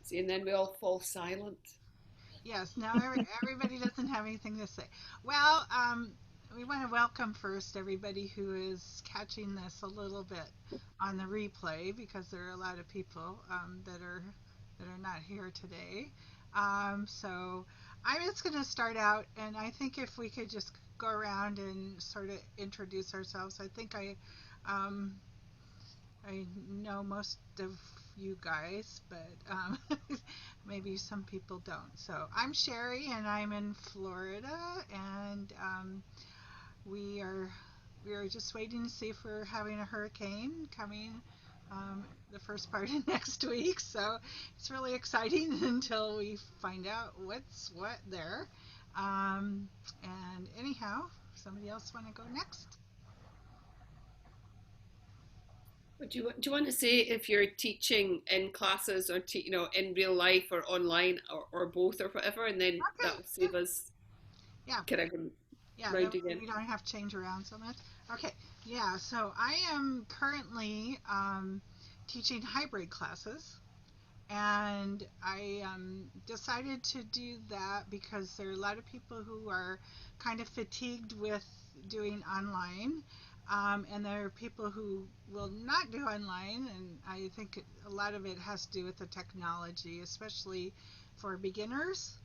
See, and then we all fall silent. Yes, now everybody doesn't have anything to say. Well, we want to welcome first everybody who is catching this a little bit on the replay because there are a lot of people that are not here today. So I'm just going to start out, and I think if we could just go around and sort of introduce ourselves. I think um, I know most of you guys, but maybe some people don't. So I'm Sherry, and I'm in Florida, and we are we are just waiting to see if we're having a hurricane coming the first part of next week. So it's really exciting until we find out what's what there. And anyhow, somebody else want to go next? But do you want to say if you're teaching in classes or in real life or online or both or whatever, and then that Okay, will yeah, save us yeah. kind of going Yeah, that round again. we don't have to change around so much. Okay, yeah, so I am currently teaching hybrid classes, and I decided to do that because there are a lot of people who are kind of fatigued with doing online, and there are people who will not do online, and I think a lot of it has to do with the technology, especially for beginners.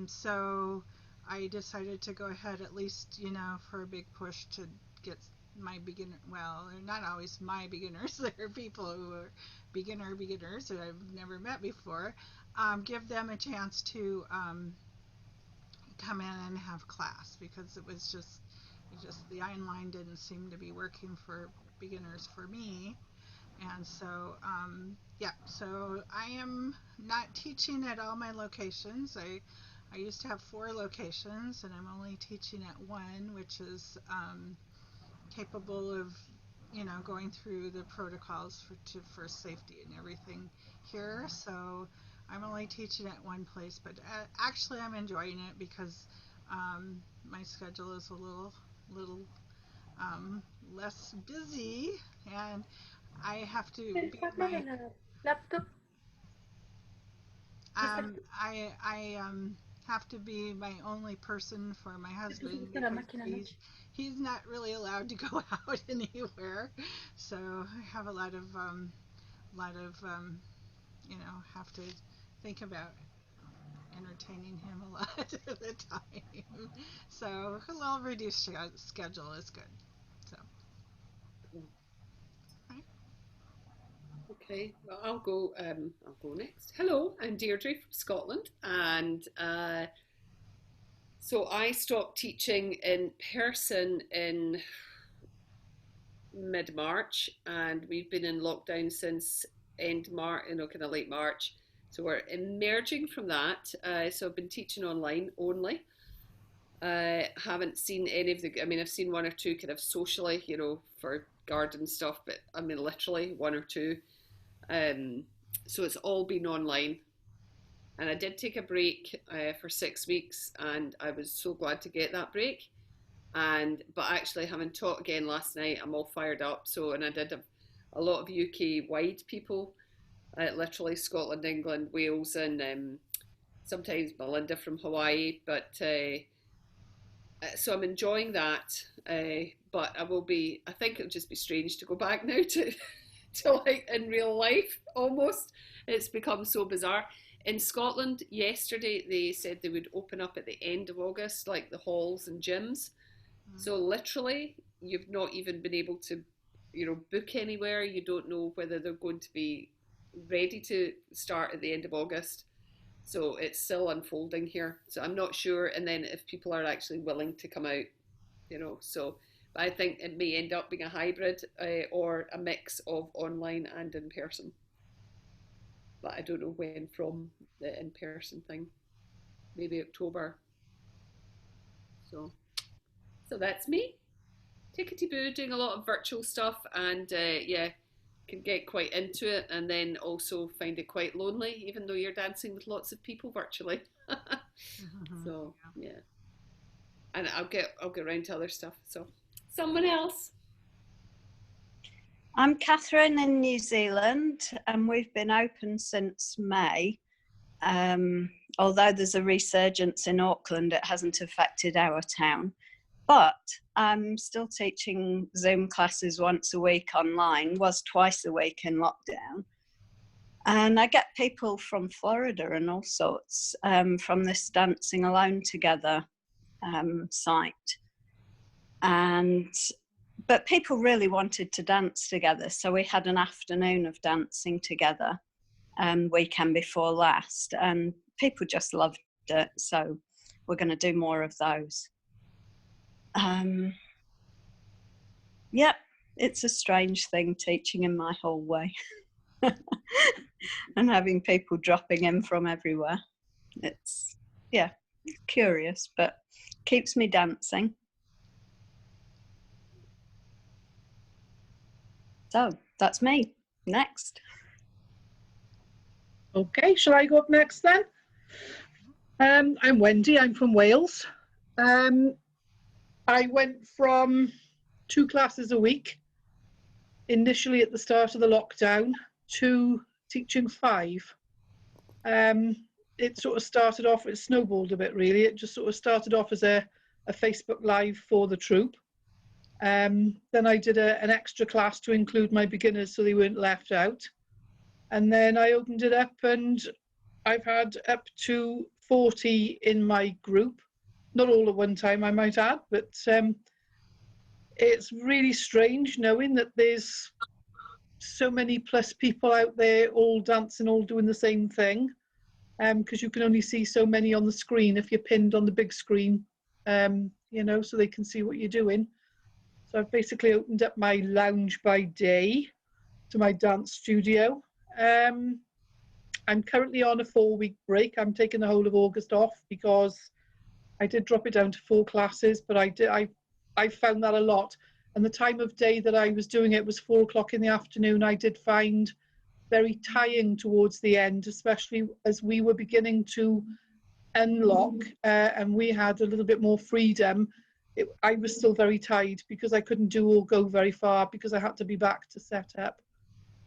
So I decided to go ahead, at least, for a big push to get my beginner. Well, they're not always my beginners. There are people who are beginners that I've never met before. Give them a chance to come in and have class because it just the online didn't seem to be working for beginners for me. And so, yeah, so I am not teaching at all my locations. I used to have four locations, and I'm only teaching at one, which is capable of, going through the protocols for safety and everything here. So I'm only teaching at one place, but actually I'm enjoying it because my schedule is a little um, less busy, and I have to El be cuaderno de my la laptop está aquí. have to be my only person for my Se puso husband justo en la because máquina he's anoche. he's not really allowed to go out anywhere. So I have a lot of have to think about entertaining him a lot of the time. So a little reduced schedule is good. So right. Okay, well, I'll go next. Hello, I'm Deirdre from Scotland, and so I stopped teaching in person in mid March, and we've been in lockdown since end March, kind of late March. So we're emerging from that. So I've been teaching online only. I haven't seen any of the. I mean, I've seen one or two kind of socially, for garden stuff, but I mean, literally one or two. Um, so it's all been online. And I did take a break for 6 weeks, and I was so glad to get that break. And but actually, having taught again last night, I'm all fired up. So, and I did a lot of UK wide people, literally Scotland, England, Wales, and sometimes Melinda from Hawaii. But so I'm enjoying that. But I will be. I think it'll just be strange to go back now to to like in real life almost. It's become so bizarre. In Scotland, yesterday they said they would open up at the end of August, like the halls and gyms. Mm. So literally, you've not even been able to, book anywhere. You don't know whether they're going to be ready to start at the end of August. So it's still unfolding here. So I'm not sure. And then if people are actually willing to come out, so but I think it may end up being a hybrid or a mix of online and in person. But I don't know when from the in person thing. Maybe October. So that's me. Tickety boo, doing a lot of virtual stuff, and yeah, can get quite into it, and then also find it quite lonely, even though you're dancing with lots of people virtually. So Yeah. yeah, and I'll get around to other stuff. So someone else. I'm Catherine in New Zealand, and we've been open since May. Although there's a resurgence in Auckland, it hasn't affected our town. But I'm still teaching Zoom classes once a week online, was twice a week in lockdown. And I get people from Florida and all sorts from this Dancing Alone Together site. But people really wanted to dance together, so we had an afternoon of dancing together weekend before last, and people just loved it, so we're going to do more of those. Yeah, it's a strange thing teaching in my hallway and having people dropping in from everywhere. It's, yeah, curious, but keeps me dancing. So that's me. Next. Okay, shall I go up next then? I'm Wendy, I'm from Wales. I went from 2 classes a week, initially at the start of the lockdown, to teaching 5. It sort of started off, it snowballed a bit really. It just sort of started off as a Facebook Live for the troupe. Then I did an extra class to include my beginners so they weren't left out. And then I opened it up, and I've had up to 40 in my group. Not all at one time, I might add, but it's really strange knowing that there's so many plus people out there all dancing, all doing the same thing, because you can only see so many on the screen if you're pinned on the big screen, you know, so they can see what you're doing. So I've basically opened up my lounge by day to my dance studio. I'm currently on a 4-week break. I'm taking the whole of August off because I did drop it down to 4 classes, but I found that a lot. And the time of day that I was doing it was 4 o'clock in the afternoon. I did find very tiring towards the end, especially as we were beginning to unlock and we had a little bit more freedom. I was still very tired because I couldn't do or go very far because I had to be back to set up.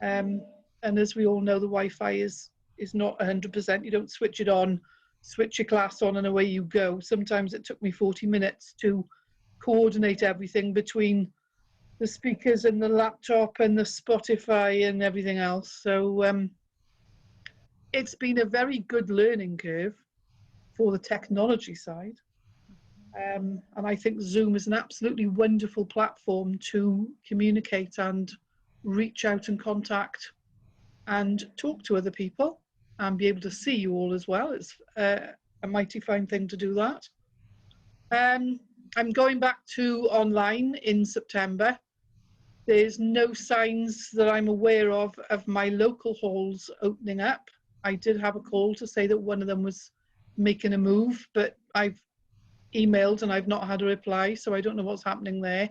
And as we all know, the Wi-Fi is not 100%. You don't switch it on, switch your class on, and away you go. Sometimes it took me 40 minutes to coordinate everything between the speakers and the laptop and the Spotify and everything else. So it's been a very good learning curve for the technology side. And I think Zoom is an absolutely wonderful platform to communicate and reach out and contact and talk to other people and be able to see you all as well. It's a mighty fine thing to do that. I'm going back to online in September. There's no signs that I'm aware of my local halls opening up. I did have a call to say that one of them was making a move, but I've emailed and I've not had a reply, so I don't know what's happening there.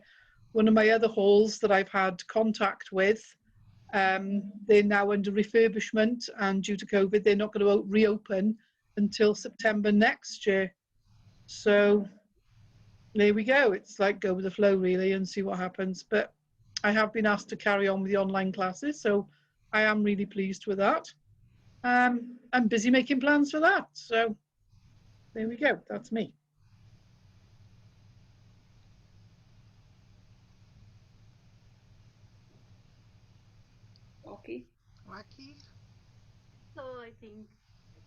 One of my other halls that I've had contact with, they're now under refurbishment, and due to COVID, they're not going to reopen until September next year. So there we go. It's like go with the flow really and see what happens. But I have been asked to carry on with the online classes, so I am really pleased with that. I'm busy making plans for that. So there we go. That's me. Okay. Wacky. So I think,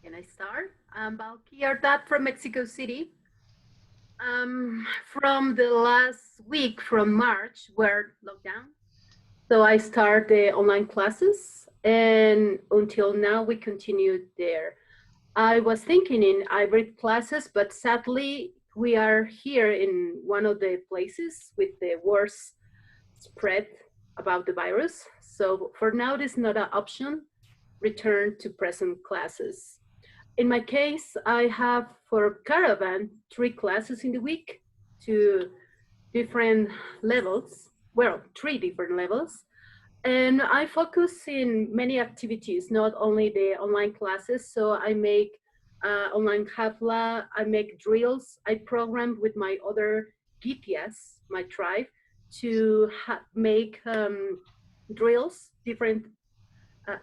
can I start? I'm Balki Ardat from Mexico City. From the last week from March, we're locked down. So I started the online classes, and until now we continued there. I was thinking in hybrid classes, but sadly we are here in one of the places with the worst spread about the virus. So for now, this is not an option. Return to present classes. In my case, I have for Caravan 3 classes in the week, to different levels, well, 3 different levels. And I focus in many activities, not only the online classes. So I make online hafla, I make drills, I program with my other GTS, my tribe, to make drills, different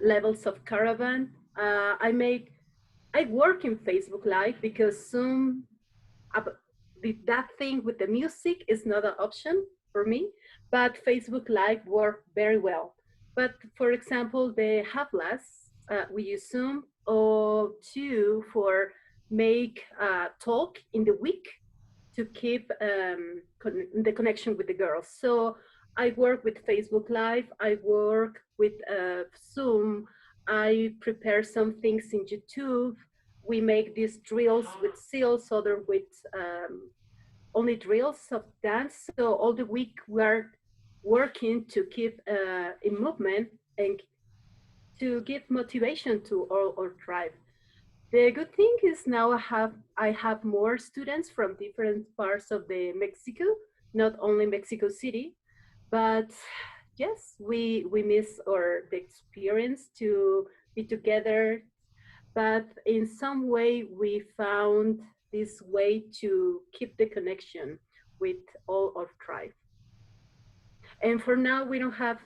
levels of Caravan. I work in Facebook Live because Zoom, that thing with the music is not an option for me, but Facebook Live worked very well. But for example, the hablas, we use Zoom or two for make talk in the week to keep the connection with the girls. So I work with Facebook Live, I work with Zoom, I prepare some things in YouTube. We make these drills with seals, other with only drills of dance. So all the week we're working to keep in movement and to give motivation to our tribe. The good thing is now I have more students from different parts of the Mexico, not only Mexico City, but yes, we miss the experience to be together. But in some way, we found this way to keep the connection with all our tribe. And for now, we don't have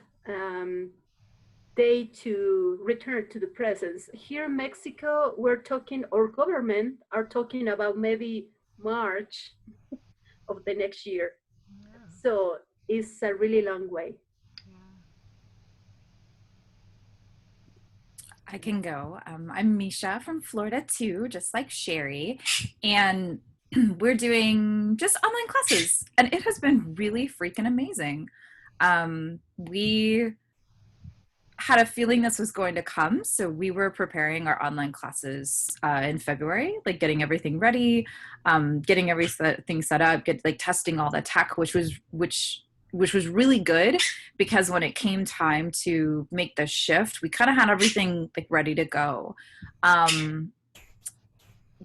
day to return to the presence. Here in Mexico, we're talking, our government are talking about maybe March of the next year. Yeah. So it's a really long way. I can go. I'm Misha from Florida too, just like Sherry. And we're doing just online classes. And it has been really freaking amazing. We had a feeling this was going to come. So we were preparing our online classes in February, like getting everything ready, getting everything set up, testing all the tech, which was really good, because when it came time to make the shift, we kind of had everything like ready to go.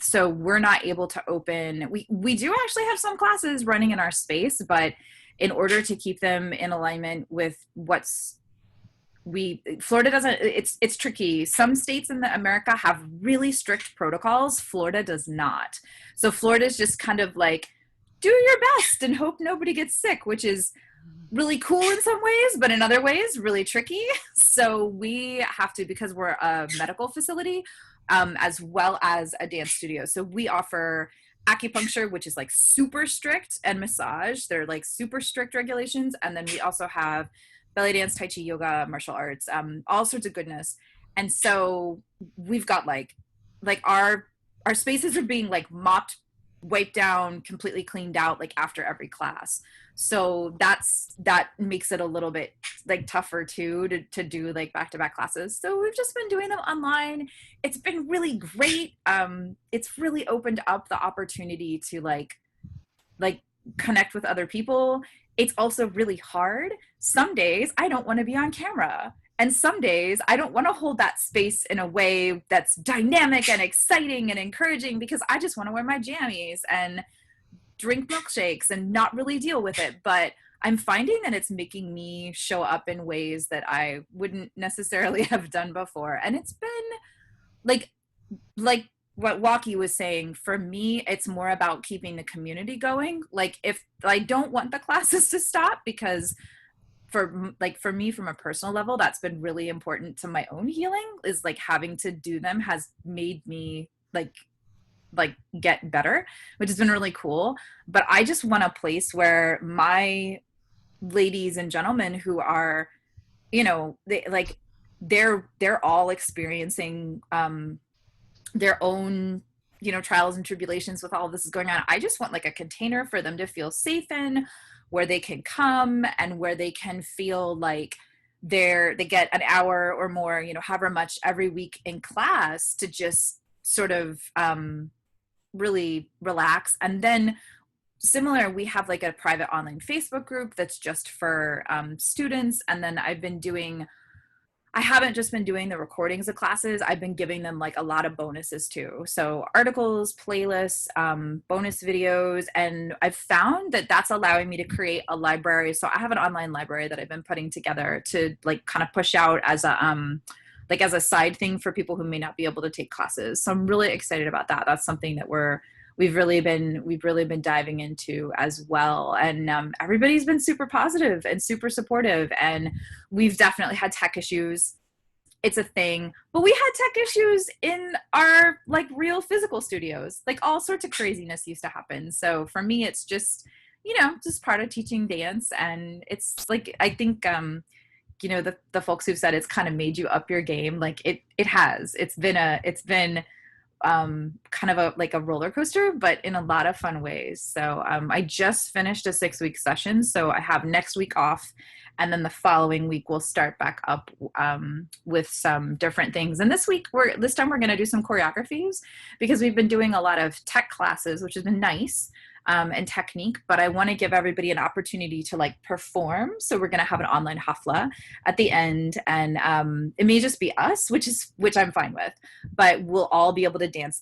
So we're not able to open. We do actually have some classes running in our space, but in order to keep them in alignment with Florida doesn't, it's tricky. Some states in America have really strict protocols. Florida does not. So Florida's just kind of like, do your best and hope nobody gets sick, which is really cool in some ways, but in other ways, really tricky. So we have to, because we're a medical facility, as well as a dance studio. So we offer acupuncture, which is like super strict, and massage. They're like super strict regulations. And then we also have belly dance, tai chi, yoga, martial arts, all sorts of goodness. And so we've got like our spaces are being like mopped, wiped down, completely cleaned out like after every class. So that makes it a little bit like tougher too to do like back-to-back classes. So we've just been doing them online. It's been really great. It's really opened up the opportunity to like connect with other people. It's also really hard. Some days I don't want to be on camera. And some days I don't want to hold that space in a way that's dynamic and exciting and encouraging, because I just want to wear my jammies and drink milkshakes and not really deal with it. But I'm finding that it's making me show up in ways that I wouldn't necessarily have done before. And it's been like what Waki was saying, for me, it's more about keeping the community going. Like, if I don't want the classes to stop, because for me, from a personal level, that's been really important to my own healing, is like having to do them has made me like get better, which has been really cool. But I just want a place where my ladies and gentlemen who are, they're all experiencing their own trials and tribulations with all of this is going on. I just want like a container for them to feel safe in, where they can come and where they can feel like they get an hour or more, however much every week in class, to just sort of really relax. And then similar, we have like a private online Facebook group that's just for students. And then I haven't just been doing the recordings of classes. I've been giving them like a lot of bonuses too. So articles, playlists, bonus videos. And I've found that that's allowing me to create a library. So I have an online library that I've been putting together to like kind of push out as a side thing for people who may not be able to take classes. So I'm really excited about that. That's something that we're we've really been diving into as well. And everybody's been super positive and super supportive. And we've definitely had tech issues. It's a thing, but we had tech issues in our like real physical studios. Like all sorts of craziness used to happen. So for me, it's just, just part of teaching dance. And it's like, I think, the folks who've said it's kind of made you up your game. Like it has, it's been kind of a roller coaster, but in a lot of fun ways. So I just finished a 6-week session. So I have next week off. And then the following week we'll start back up with some different things. And this time we're going to do some choreographies because we've been doing a lot of tech classes, which has been nice. And technique, but I want to give everybody an opportunity to like perform. So we're going to have an online hafla at the end, and it may just be us, which I'm fine with, but we'll all be able to dance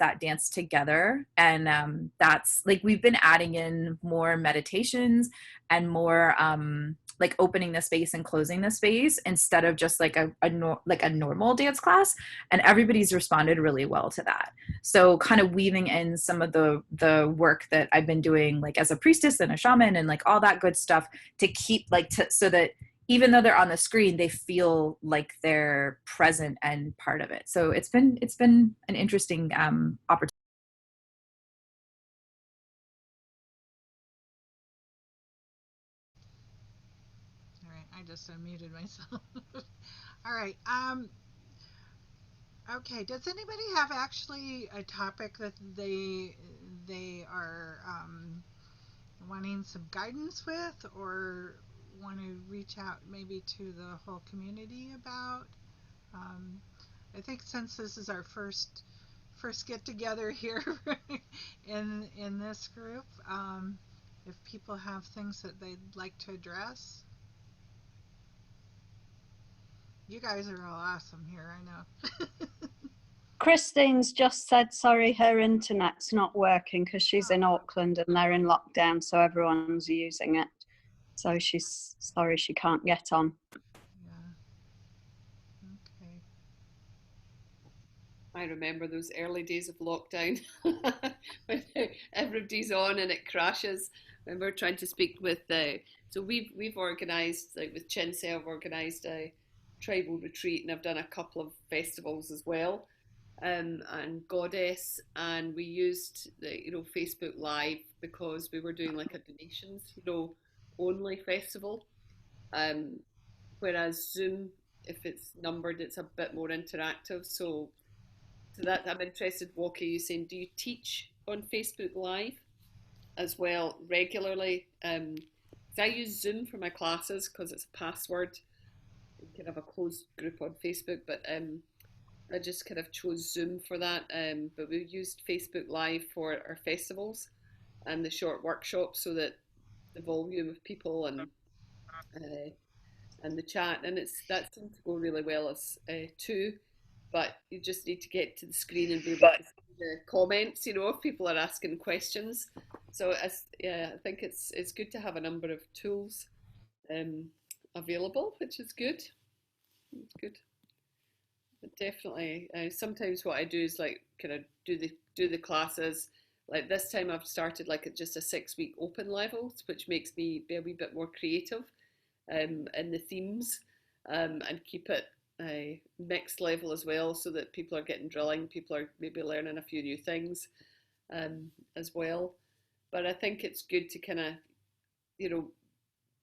together. And that's like, we've been adding in more meditations and more like opening the space and closing the space instead of just like a normal dance class, and everybody's responded really well to that. So kind of weaving in some of the work that I've been doing like as a priestess and a shaman and like all that good stuff to keep so that even though they're on the screen, they feel like they're present and part of it. So it's been an interesting opportunity. All right, I just unmuted myself. All right. Okay. Does anybody have actually a topic that they are wanting some guidance with, or want to reach out maybe to the whole community about? Um, I think since this is our first get together here in this group, if people have things that they'd like to address. You guys are all awesome here, I know. Christine's just said, sorry, her internet's not working because she's in Auckland and they're in lockdown, so everyone's using it. So she's sorry she can't get on. Yeah. Okay. I remember those early days of lockdown when everybody's on and it crashes. When we're trying to speak with so we've organised, like with Chinsey, I've organised a tribal retreat, and I've done a couple of festivals as well, and Goddess, and we used the Facebook Live because we were doing like a donations only festival, um, whereas Zoom, if it's numbered, it's a bit more interactive. So that I'm interested, Walker, you saying, do you teach on Facebook Live as well regularly? 'Cause I use Zoom for my classes because it's a password. You can have a closed group on Facebook, but I just kind of chose Zoom for that. But we used Facebook Live for our festivals and the short workshops, so that the volume of people uh, and the chat, and that seemed to go really well as too. But you just need to get to the screen and be able to see the comments, if people are asking questions. So yeah, I think it's good to have a number of tools um, available, which is good. It's good. But definitely, sometimes what I do is like kind of do the classes. Like this time, I've started like at just a 6-week open levels, which makes me be a wee bit more creative in the themes, and keep it mixed level as well, so that people are getting drilling, people are maybe learning a few new things as well. But I think it's good to kind of,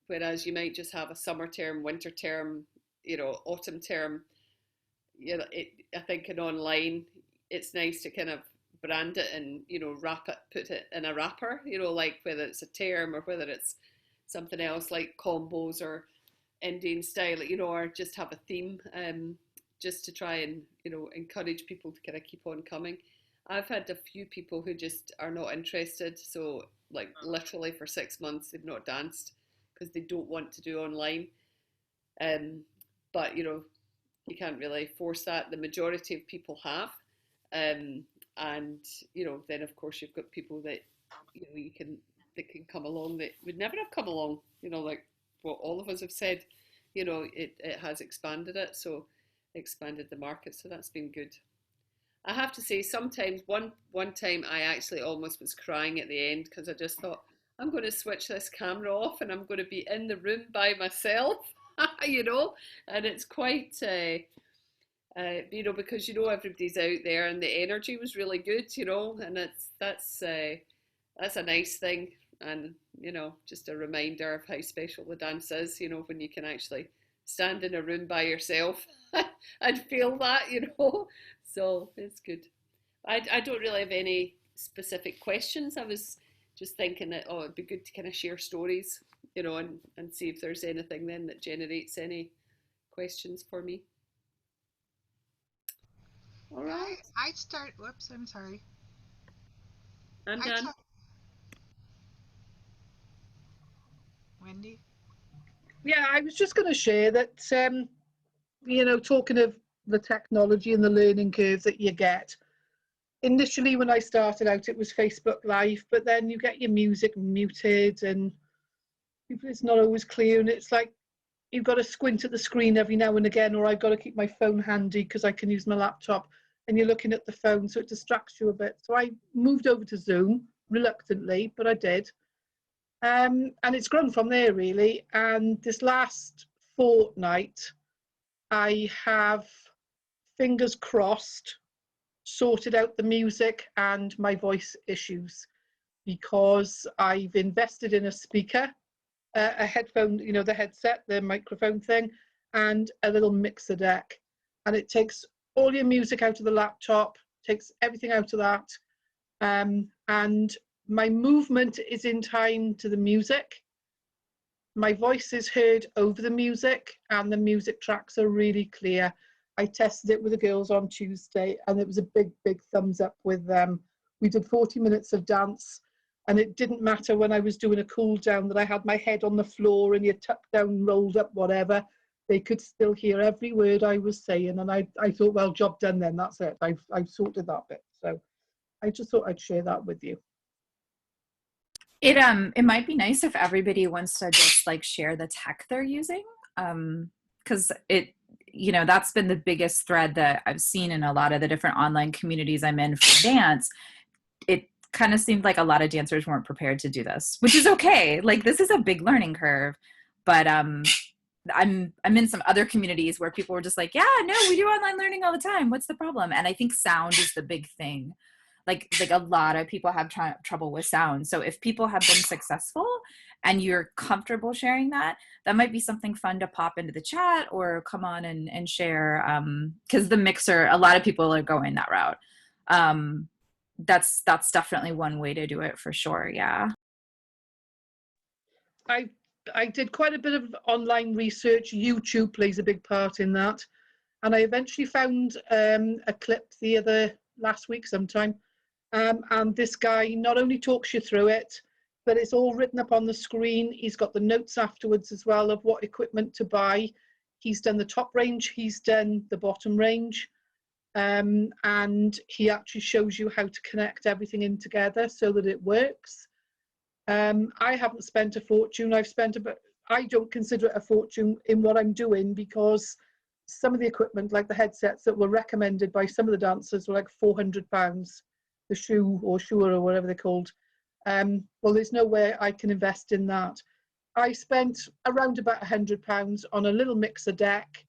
whereas you might just have a summer term, winter term, autumn term, I think in online, it's nice to kind of brand it and wrap it, put it in a wrapper, like whether it's a term or whether it's something else like combos or Indian style, or just have a theme, just to try and encourage people to kind of keep on coming. I've had a few people who just are not interested, so like literally for 6 months they've not danced because they don't want to do online. But you can't really force that. The majority of people have, and then of course you've got people that you can that can come along that would never have come along. Like what all of us have said. It has expanded it, so expanded the market. So that's been good. I have to say, sometimes one time I actually almost was crying at the end because I just thought I'm going to switch this camera off and I'm going to be in the room by myself, you know, and it's quite. You know, because you know everybody's out there and the energy was really good, you know, and that's a nice thing, and you know, just a reminder of how special the dance is, you know, when you can actually stand in a room by yourself and feel that, you know, so it's good. I don't really have any specific questions. I was just thinking that, oh, it'd be good to kind of share stories, you know, and see if there's anything then that generates any questions for me. All Yeah, right. I start. Whoops, I'm sorry. I'm I done. talk, Wendy. Yeah, I was just going to share that, you know, talking of the technology and the learning curve that you get. Initially, when I started out, it was Facebook Live, but then you get your music muted and it's not always clear. And it's like you've got to squint at the screen every now and again, or I've got to keep my phone handy because I can use my laptop and you're looking at the phone, so it distracts you a bit. So I moved over to Zoom reluctantly, but I did. And it's grown from there really. And this last fortnight, I have, fingers crossed, sorted out the music and my voice issues because I've invested in a speaker, a headphone, you know, the headset, the microphone thing, and a little mixer deck. And it takes all your music out of the laptop, takes everything out of that. And my movement is in time to the music. My voice is heard over the music and the music tracks are really clear. I tested it with the girls on Tuesday and it was a big, big thumbs up with them. We did 40 minutes of dance and it didn't matter when I was doing a cool down that I had my head on the floor and you tucked down, rolled up, whatever. They could still hear every word I was saying. And I thought, well, job done then, that's it. I've sorted that bit. So I just thought I'd share that with you. It might be nice if everybody wants to just like share the tech they're using, because it, you know, that's been the biggest thread that I've seen in a lot of the different online communities I'm in for dance. It kind of seemed like a lot of dancers weren't prepared to do this, which is okay. Like this is a big learning curve, but I'm in some other communities where people were just like, yeah, no, we do online learning all the time. What's the problem? And I think sound is the big thing. Like a lot of people have trouble with sound. So if people have been successful and you're comfortable sharing that, that might be something fun to pop into the chat or come on and share. Because the mixer, a lot of people are going that route. That's definitely one way to do it for sure. Yeah. I did quite a bit of online research. YouTube plays a big part in that. And I eventually found a clip last week sometime. And this guy not only talks you through it, but it's all written up on the screen. He's got the notes afterwards as well of what equipment to buy. He's done the top range, he's done the bottom range. And he actually shows you how to connect everything in together so that it works. I haven't spent a fortune. I don't consider it a fortune in what I'm doing because some of the equipment, like the headsets that were recommended by some of the dancers, were like £400. The shoe or Shure or whatever they're called. Well, there's no way I can invest in that. I spent around about £100 on a little mixer deck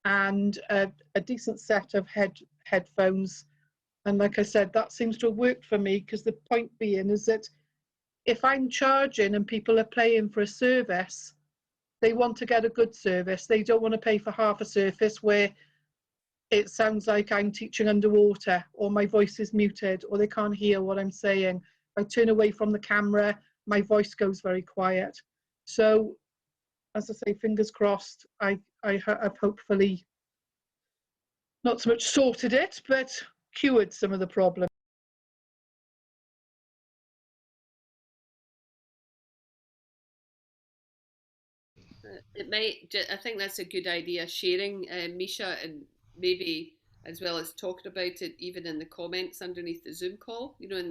and a decent set of headphones. And like I said, that seems to have worked for me because the point being is that if I'm charging and people are paying for a service, they want to get a good service. They don't want to pay for half a service where it sounds like I'm teaching underwater or my voice is muted or they can't hear what I'm saying. If I turn away from the camera, my voice goes very quiet. So, as I say, fingers crossed, I've hopefully not so much sorted it, but cured some of the problems. It might. I think that's a good idea. Sharing, Misha, and maybe as well as talking about it, even in the comments underneath the Zoom call. You know,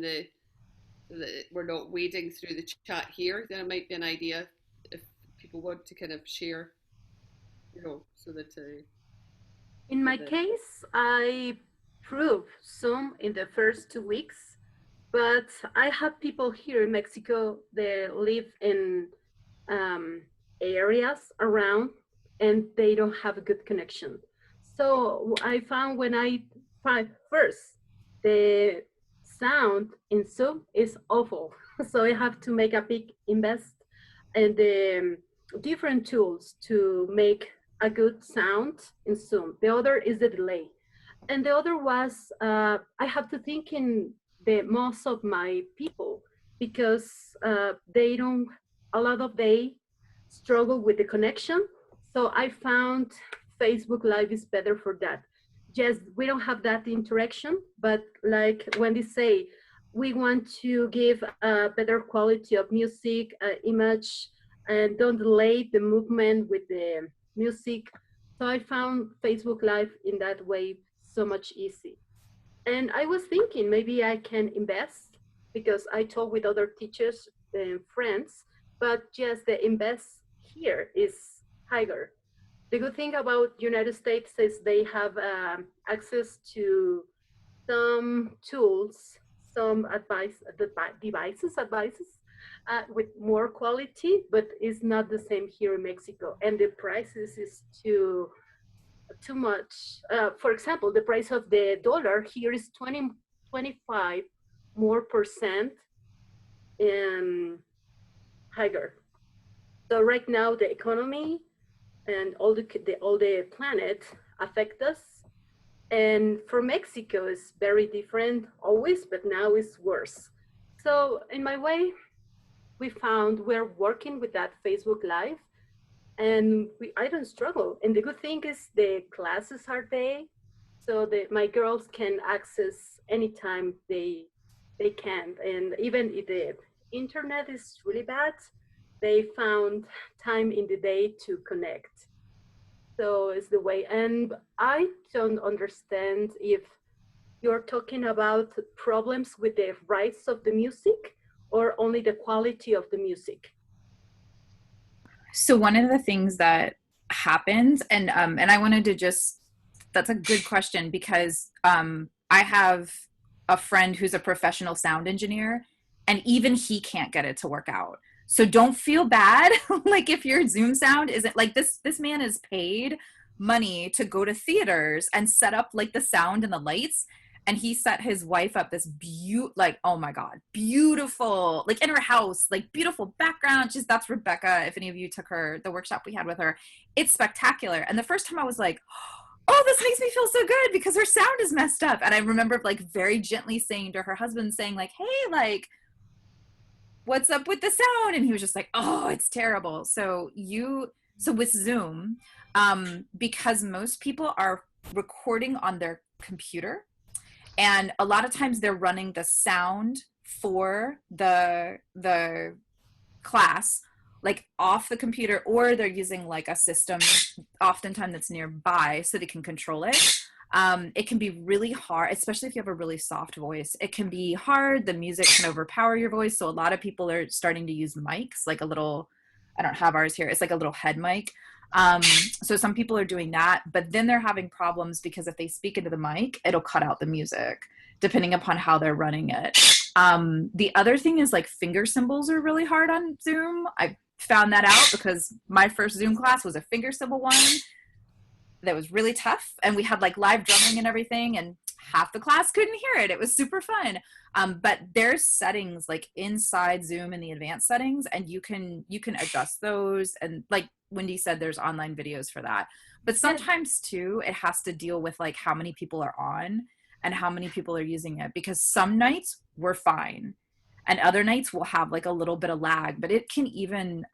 we're not wading through the chat here. There might be an idea if people want to kind of share. You know, so that In for my the case, I improve Zoom in the first 2 weeks, but I have people here in Mexico that live in um, areas around and they don't have a good connection. So I found when I find first the sound in Zoom is awful. So I have to make a big invest in the different tools to make a good sound in Zoom. The other is the delay. And the other was I have to think in the most of my people because they don't a lot of they struggle with the connection. So I found Facebook Live is better for that. Yes, we don't have that interaction, but like when they say we want to give a better quality of music, image, and don't delay the movement with the music. So I found Facebook Live in that way so much easy. And I was thinking maybe I can invest because I talk with other teachers and friends, but just the invest here is higher. The good thing about United States is they have access to some tools, some devices with more quality, but it's not the same here in Mexico. And the prices is too much. For example, the price of the dollar here is 25 more percent in higher. So right now the economy and all the planet affect us. And for Mexico is very different always, but now it's worse. So in my way, we found we're working with that Facebook Live and I don't struggle. And the good thing is the classes are there, so that my girls can access anytime they can. And even if the internet is really bad, they found time in the day to connect. So it's the way. And I don't understand if you're talking about problems with the rights of the music or only the quality of the music. So one of the things that happens, and I wanted to just, that's a good question because I have a friend who's a professional sound engineer, and even he can't get it to work out. So don't feel bad, like if your Zoom sound isn't like this man is paid money to go to theaters and set up like the sound and the lights, and he set his wife up this like, oh my god, beautiful, like in her house, like beautiful background. Just, that's Rebecca, if any of you took her, the workshop we had with her, it's spectacular. And the first time I was like, oh, this makes me feel so good because her sound is messed up. And I remember like very gently saying to her husband, saying like, hey, like, what's up with the sound? And he was just like, oh, it's terrible. So with Zoom, because most people are recording on their computer, and a lot of times they're running the sound for the class like off the computer, or they're using like a system oftentimes that's nearby so they can control it. It can be really hard, especially if you have a really soft voice. It can be hard. The music can overpower your voice. So a lot of people are starting to use mics, like a little, I don't have ours here, it's like a little head mic. So some people are doing that, but then they're having problems because if they speak into the mic, it'll cut out the music depending upon how they're running it. The other thing is like finger symbols are really hard on Zoom. I found that out because my first Zoom class was a finger symbol one that was really tough, and we had like live drumming and everything, and half the class couldn't hear it. It was super fun. But there's settings like inside Zoom in the advanced settings, and you can adjust those. And like Wendy said, there's online videos for that. But sometimes too, it has to deal with like how many people are on and how many people are using it, because some nights we're fine and other nights we'll have like a little bit of lag. But it can even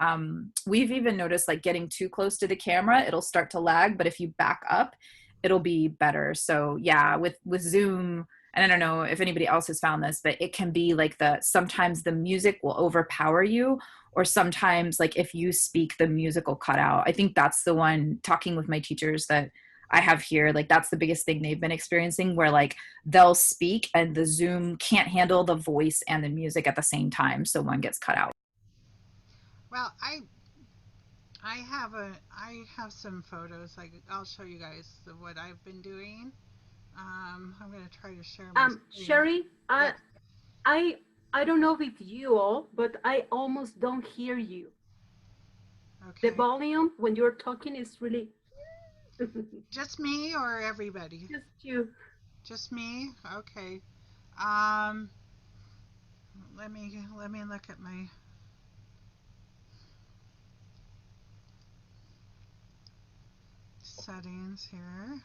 we've even noticed like getting too close to the camera, it'll start to lag, but if you back up, it'll be better. So yeah, with Zoom, and I don't know if anybody else has found this, but it can be like sometimes the music will overpower you, or sometimes like if you speak, the music will cut out. I think that's the one, talking with my teachers that I have here, like that's the biggest thing they've been experiencing, where like they'll speak and the Zoom can't handle the voice and the music at the same time, so one gets cut out. Well, I have some photos. Like I'll show you guys what I've been doing. I'm going to try to share my screen. Sherry, Yes. I, I don't know if you all, but I almost don't hear you. The Okay. volume when you're talking is really Just me or everybody? just you. Just me? Okay. Um, let me look at my settings here.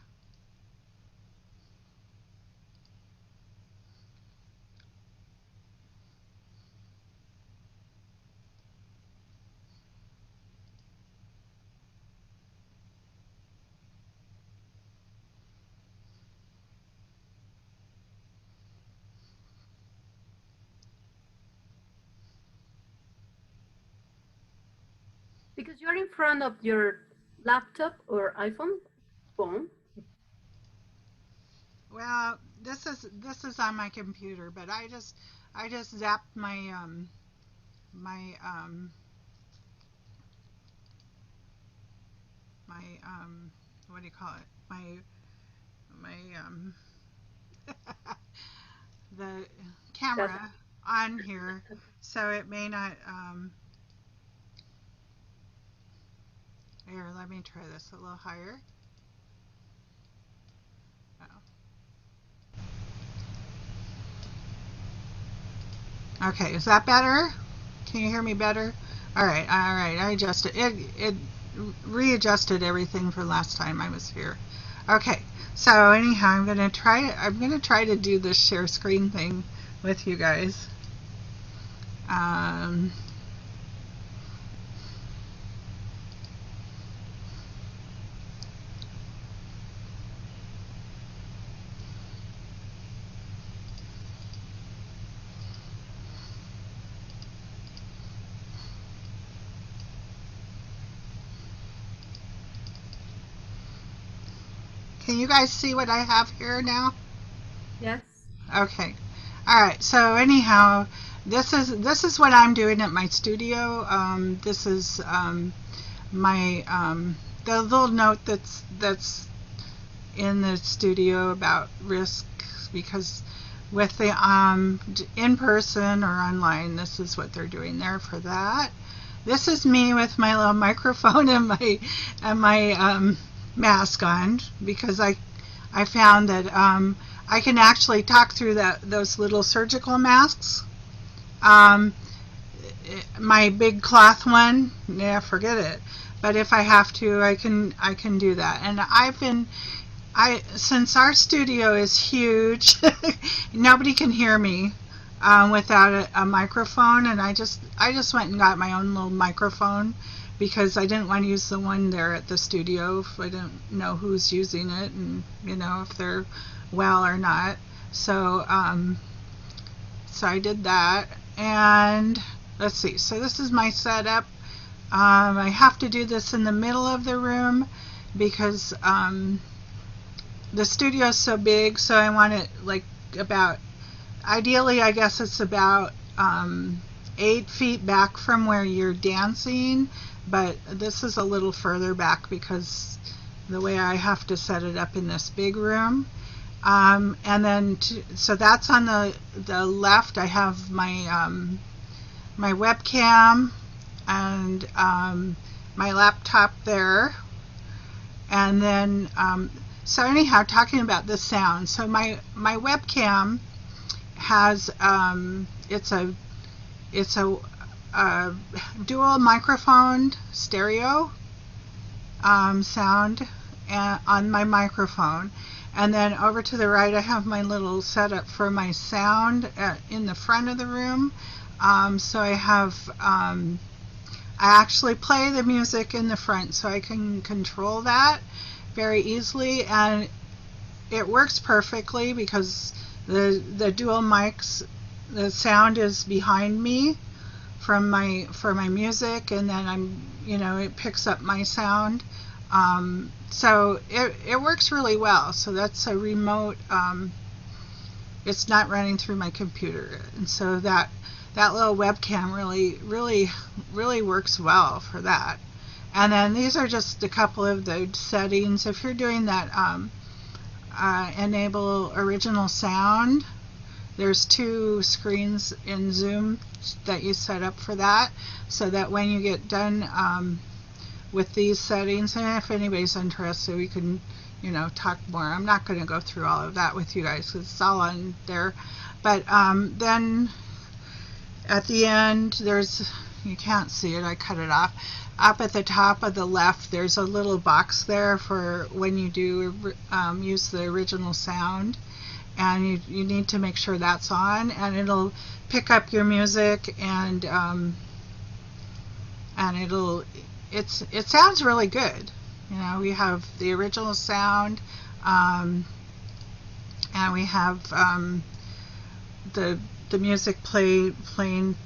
Because you're in front of your laptop or iPhone phone. Well, this is on my computer, but I just zapped my my what do you call it? My the That's camera on here, so it may not here, let me try this a little higher. Oh. Okay, is that better? Can you hear me better? All right. I adjusted it. It readjusted everything for last time I was here. Okay, so anyhow, I'm gonna try to do this share screen thing with you guys. Um, can you guys see what I have here now? yes. Okay. All right. So anyhow, this is what I'm doing at my studio. This is my the little note that's in the studio about risk, because with the in person or online, this is what they're doing there for that. This is me with my little microphone and my mask on, because I found that I can actually talk through those little surgical masks. Um, my big cloth one, yeah, forget it. But if I have to, I can do that. And I since our studio is huge, nobody can hear me without a microphone, and I just went and got my own little microphone, because I didn't want to use the one there at the studio if I didn't know who's using it, and if they're well or not. So I did that, and let's see. So this is my setup. I have to do this in the middle of the room because the studio is so big, so I want it like about, ideally, I guess it's about 8 feet back from where you're dancing, but this is a little further back because the way I have to set it up in this big room. And then, so that's on the left. I have my webcam and my laptop there. And then, so anyhow, talking about the sound. So my webcam has it's a dual microphone stereo sound on my microphone. And then over to the right, I have my little setup for my sound in the front of the room. So I actually play the music in the front, so I can control that very easily, and it works perfectly because the dual mics, the sound is behind me for my music, and then it picks up my sound. So it works really well. So that's a remote. It's not running through my computer, and so that little webcam really works well for that. And then these are just a couple of the settings. If you're doing that enable original sound. There's 2 screens in Zoom that you set up for that, so that when you get done with these settings, and if anybody's interested, we can, talk more. I'm not going to go through all of that with you guys because it's all on there. But then at the end, you can't see it, I cut it off. Up at the top of the left, there's a little box there for when you do use the original sound. And you need to make sure that's on, and it'll pick up your music, and it sounds really good. We have the original sound, and we have the music playing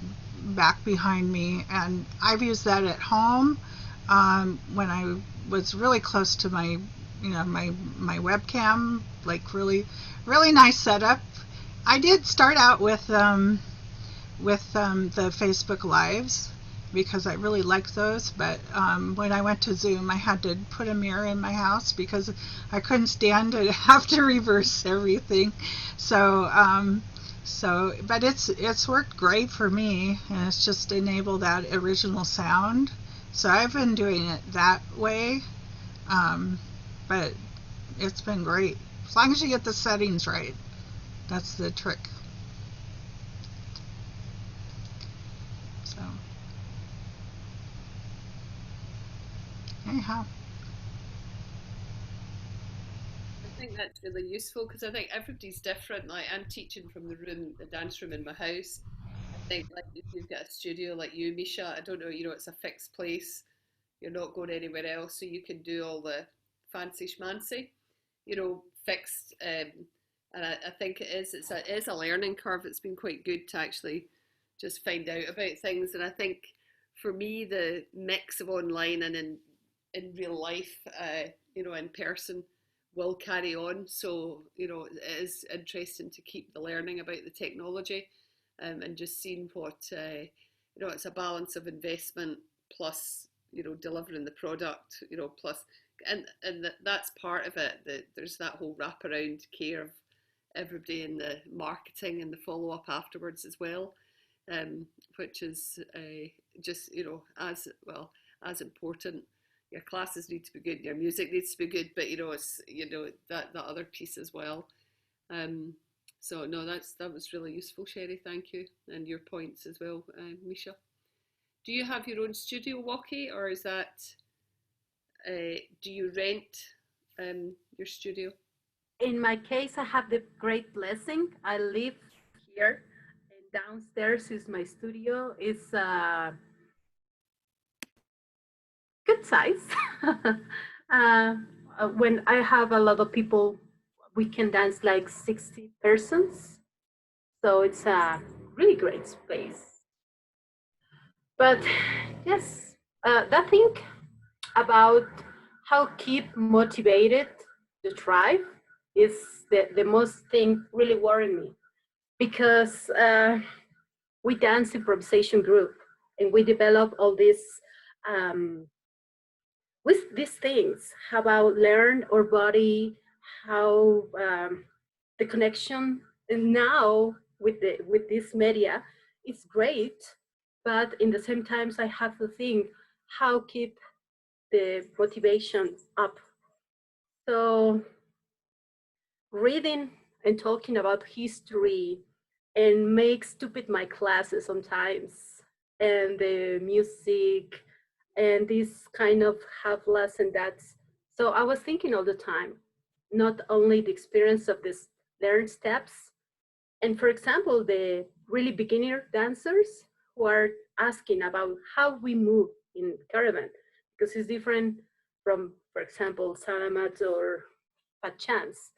back behind me, and I've used that at home when I was really close to my my webcam, like really nice setup. I did start out with the Facebook Lives because I really liked those, but when I went to Zoom, I had to put a mirror in my house because I couldn't stand to have to reverse everything. So but it's worked great for me, and it's just enabled that original sound. So I've been doing it that way, but it's been great. As long as you get the settings right, that's the trick. So, anyhow. I think that's really useful because I think everybody's different. Like I'm teaching from the dance room in my house. I think like if you've got a studio like you, Misha, I don't know, it's a fixed place. You're not going anywhere else, so you can do all the fancy schmancy, fixed. And I think it is a learning curve. It's been quite good to actually just find out about things. And I think for me, the mix of online and in real life, in person, will carry on. So it is interesting to keep the learning about the technology, and just seeing what it's a balance of investment plus delivering the product, plus and that's part of it. That there's that whole wraparound care of everybody in the marketing and the follow up afterwards as well, which is just as well as important. Your classes need to be good, your music needs to be good, but it's that other piece as well. So no, that was really useful, Sherry. Thank you, and your points as well, Misha. Do you have your own studio, Walkie, or is that do you rent your studio? In my case, I have the great blessing. I live here, and downstairs is my studio. It's good size. When I have a lot of people, we can dance like 60 persons. So it's a really great space. But yes, that thing about how keep motivated to thrive is the most thing really worrying me because we dance improvisation group and we develop all these with these things how about learn our body, how the connection, and now with this media it's great, but in the same times I have to think how keep the motivation up. So reading and talking about history and make stupid my classes sometimes, and the music and this kind of havlas and that's. So I was thinking all the time, not only the experience of this learn steps, and for example, the really beginner dancers who are asking about how we move in Caravan, because it's different from, for example, Salamat or Pachans.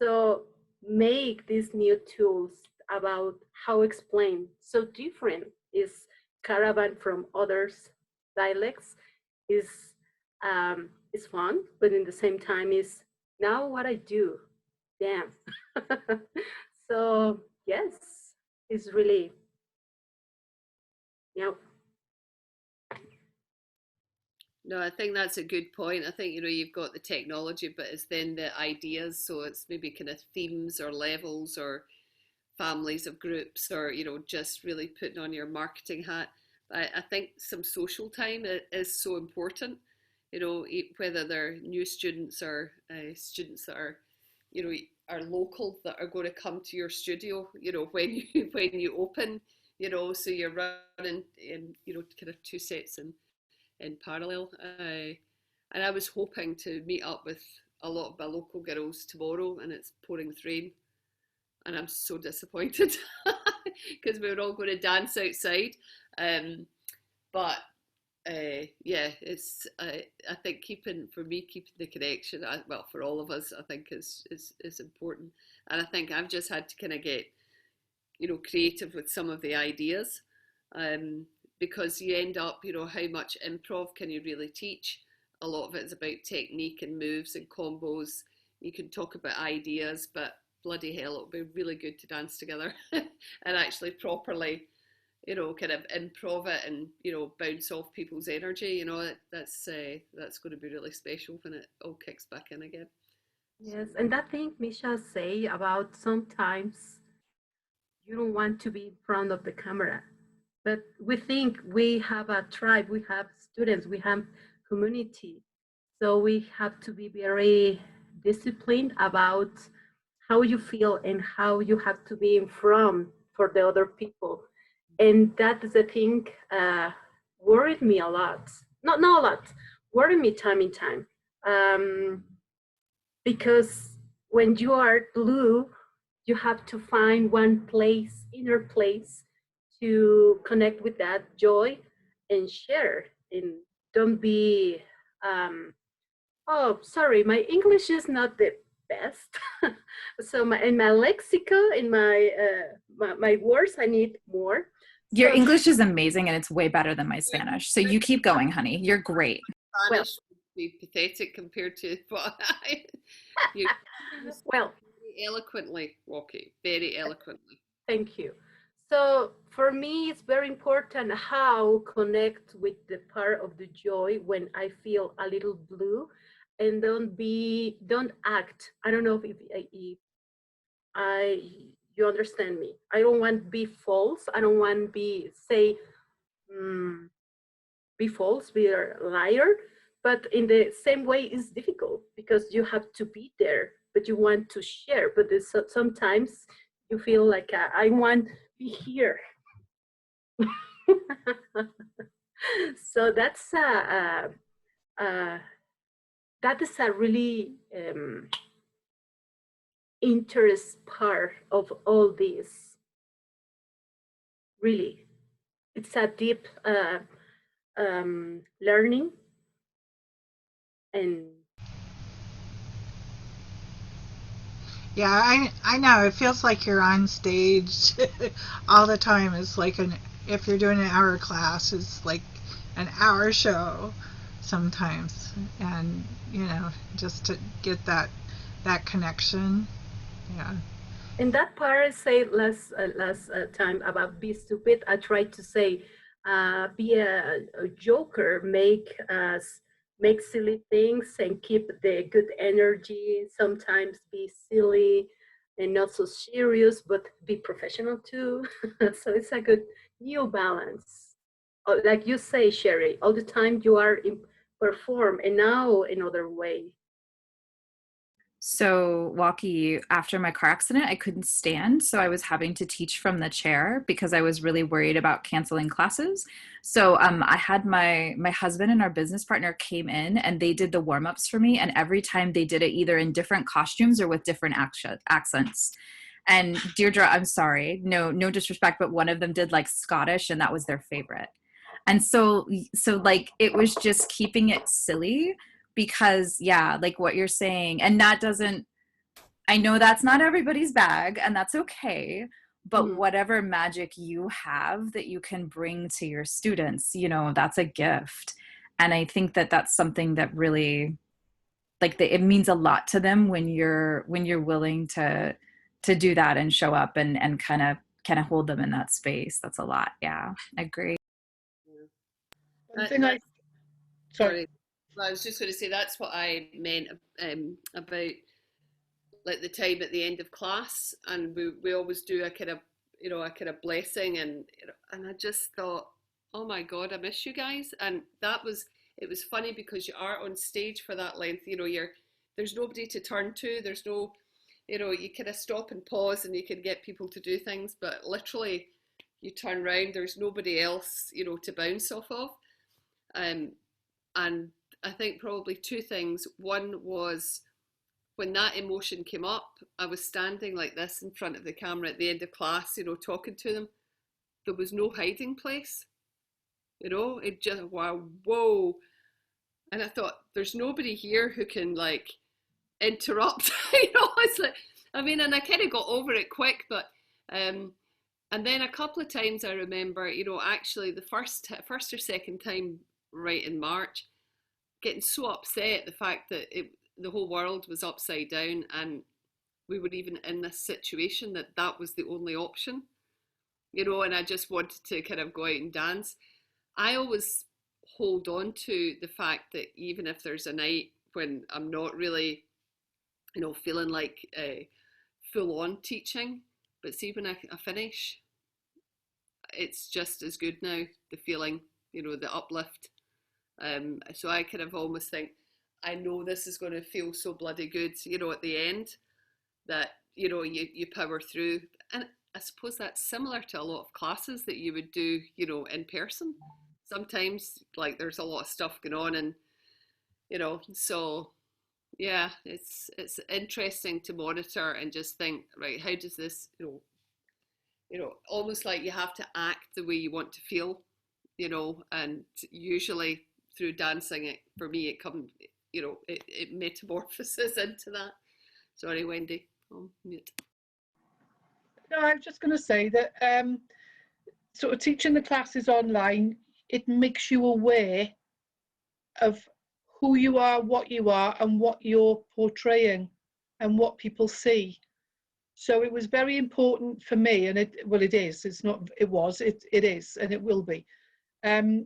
So make these new tools about how explain so different is Caravan from others dialects is fun, but in the same time is now what I do. Damn. So yes, it's really, yeah. No, I think that's a good point. I think, you've got the technology, but it's then the ideas. So it's maybe kind of themes or levels or families of groups, or, just really putting on your marketing hat. I think some social time is so important, whether they're new students or students that are, are local, that are going to come to your studio, when you open, so you're running in, kind of two sets in parallel. And I was hoping to meet up with a lot of my local girls tomorrow, and it's pouring with rain, and I'm so disappointed because we were all going to dance outside. But yeah, it's I think keeping the connection, well, for all of us, I think is important, and I think I've just had to kind of get creative with some of the ideas, because you end up, how much improv can you really teach? A lot of it is about technique and moves and combos. You can talk about ideas, but bloody hell, it'll be really good to dance together and actually properly, kind of improv it and, bounce off people's energy. That's going to be really special when it all kicks back in again. Yes, and that thing Misha say about sometimes you don't want to be in front of the camera, but we think we have a tribe, we have students, we have community, so we have to be very disciplined about how you feel and how you have to be in front for the other people. And that is the thing worried me a lot. Not a lot, worried me time in time. Because when you are blue, you have to find one place, inner place, to connect with that joy and share. And don't be, oh, sorry, my English is not the best. So in my lexicon, in my words, I need more. Your English is amazing, and it's way better than my Spanish. So you keep going, honey. You're great. Spanish would be pathetic compared to what you well, very eloquently, Walkie, very eloquently. Thank you. So for me, it's very important how connect with the part of the joy when I feel a little blue, and don't act. I don't know if you understand me. I don't want to be false. I don't want to be false, be a liar. But in the same way, it's difficult because you have to be there, but you want to share. But sometimes you feel like I want to be here. So that is a really interest part of all this. Really, it's a deep learning, and Yeah, I know. It feels like you're on stage all the time. It's like if you're doing an hour class, it's like an hour show sometimes. And, just to get that connection. Yeah. in that part I say last time about be stupid, I tried to say be a joker, make silly things and keep the good energy, sometimes be silly and not so serious, but be professional too. So it's a good new balance. Like you say, Sherry, all the time you are perform, and now another way. So, Walkie, after my car accident, I couldn't stand. So, I was having to teach from the chair because I was really worried about canceling classes. So, I had my husband and our business partner came in, and they did the warm ups for me. And every time they did it either in different costumes or with different accents. And Deirdre, I'm sorry, no disrespect, but one of them did like Scottish, and that was their favorite. And so like it was just keeping it silly, because yeah, like what you're saying, and that doesn't, I know that's not everybody's bag, and that's okay, but whatever magic you have that you can bring to your students, that's a gift. And I think that that's something that really, like, it means a lot to them when you're willing to do that and show up and kind of hold them in that space. That's a lot. Yeah, I agree. One thing sorry. I was just going to say that's what I meant about like the time at the end of class, and we always do a kind of a kind of blessing, and I just thought, oh my God, I miss you guys, and that was it was funny because you are on stage for that length, there's nobody to turn to, there's no, you kind of stop and pause and you can get people to do things, but literally you turn around, there's nobody else, to bounce off of. Um, and I think probably two things. One was when that emotion came up, I was standing like this in front of the camera at the end of class, talking to them. There was no hiding place, it just, wow, whoa. And I thought, there's nobody here who can like interrupt, it's like, I mean, and I kind of got over it quick, but, and then a couple of times I remember, actually the first or second time right in March, getting so upset the fact that the whole world was upside down and we were even in this situation that was the only option, and I just wanted to kind of go out and dance. I always hold on to the fact that even if there's a night when I'm not really, feeling like full on teaching, but see when I finish, it's just as good now, the feeling, the uplift. So I kind of almost think, I know this is going to feel so bloody good, at the end, that, you power through. And I suppose that's similar to a lot of classes that you would do, in person. Sometimes, like, there's a lot of stuff going on and, so yeah, it's interesting to monitor and just think, right, how does this, almost like you have to act the way you want to feel, and usually through dancing, for me, it comes, it metamorphoses into that. Sorry, Wendy, I'm mute. No, I was just going to say that sort of teaching the classes online, it makes you aware of who you are, and what you're portraying and what people see. So it was very important for me, and it is, it's not, it is, and it will be, that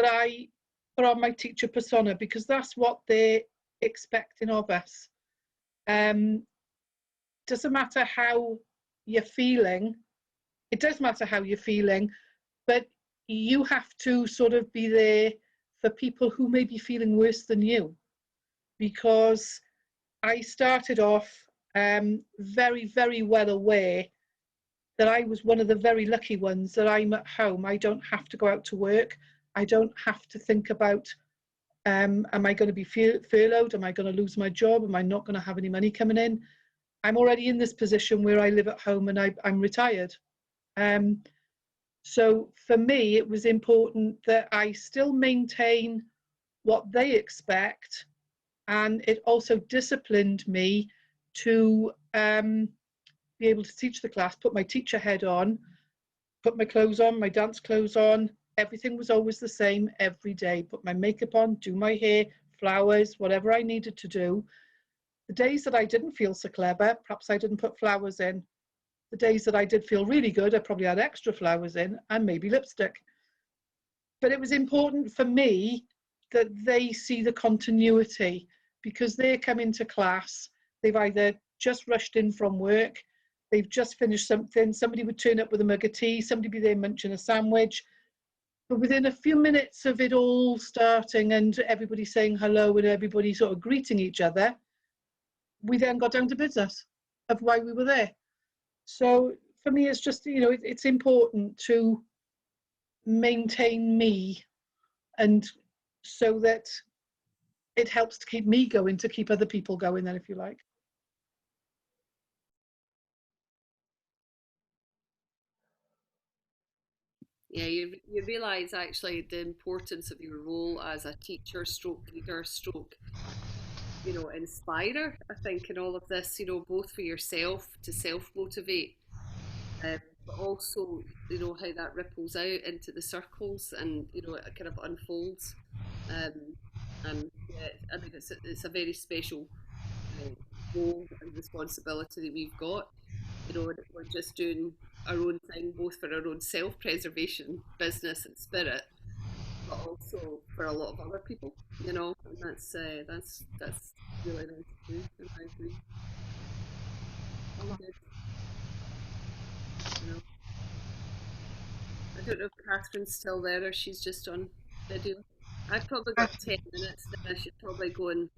I put on my teacher persona, because that's what they're expecting of us. Doesn't matter how you're feeling, it does matter how you're feeling, but you have to sort of be there for people who may be feeling worse than you. Because I started off very, very well aware that I was one of the very lucky ones, that I'm at home. I don't have to go out to work. I don't have to think about, am I going to be furloughed? Am I going to lose my job? Am I not going to have any money coming in? I'm already in this position where I live at home and I'm retired. So for me, it was important that I still maintain what they expect, and it also disciplined me to be able to teach the class, put my teacher head on, put my clothes on, my dance clothes on. Everything was always the same every day. Put my makeup on, do my hair, flowers, whatever I needed to do. The days that I didn't feel so clever, perhaps I didn't put flowers in. The days that I did feel really good, I probably had extra flowers in and maybe lipstick. But it was important for me that they see the continuity, because they come into class, they've either just rushed in from work, they've just finished something, somebody would turn up with a mug of tea, somebody would be there munching a sandwich. But within a few minutes of it all starting and everybody saying hello and everybody sort of greeting each other, we then got down to business of why we were there. So for me, it's just, it's important to maintain me, and so that it helps to keep me going, to keep other people going then, if you like. Yeah, you realise actually the importance of your role as a teacher, stroke leader, stroke, inspirer, I think, in all of this, both for yourself to self-motivate, but also, how that ripples out into the circles and, it kind of unfolds. Um, and yeah, I mean, it's a very special role and responsibility that we've got. We're just doing our own thing, both for our own self-preservation, business and spirit, but also for a lot of other people, you know, and that's really nice too, and I agree. Really good, you know. I don't know if Catherine's still there or she's just on video. I've probably I got 10 minutes, then I should probably go and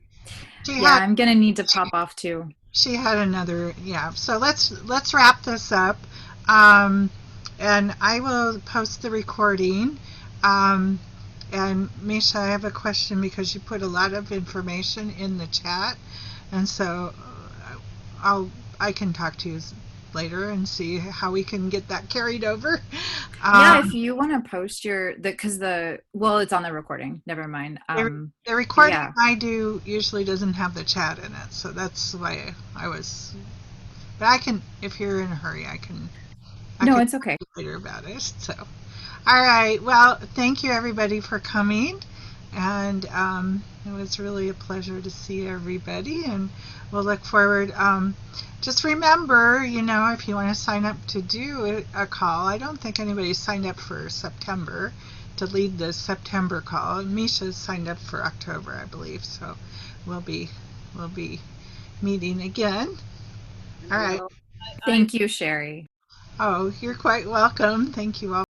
She Yeah, had I'm gonna need to pop off too. she had another, yeah. So let's wrap this up. Um, and I will post the recording. Um, and Misha, I have a question because you put a lot of information in the chat, and so I'll I can talk to you later and see how we can get that carried over. Yeah, if Um, you want to post your because well, it's on the recording. Never mind. the recording Yeah. I do usually doesn't have the chat in it, so that's why I was. But I can, if you're in a hurry, I No, can it's talk okay. to you later about it. So, all right. Well, thank you everybody for coming, and it was really a pleasure to see everybody, and we'll look forward. Just remember, you know, if you want to sign up to do a call, I don't think anybody's signed up for September to lead the September call. Misha's signed up for October, I believe. So, we'll be we'll be meeting again. and All I right. will. I Thank you, Sherry. Oh, you're quite welcome. Thank you all.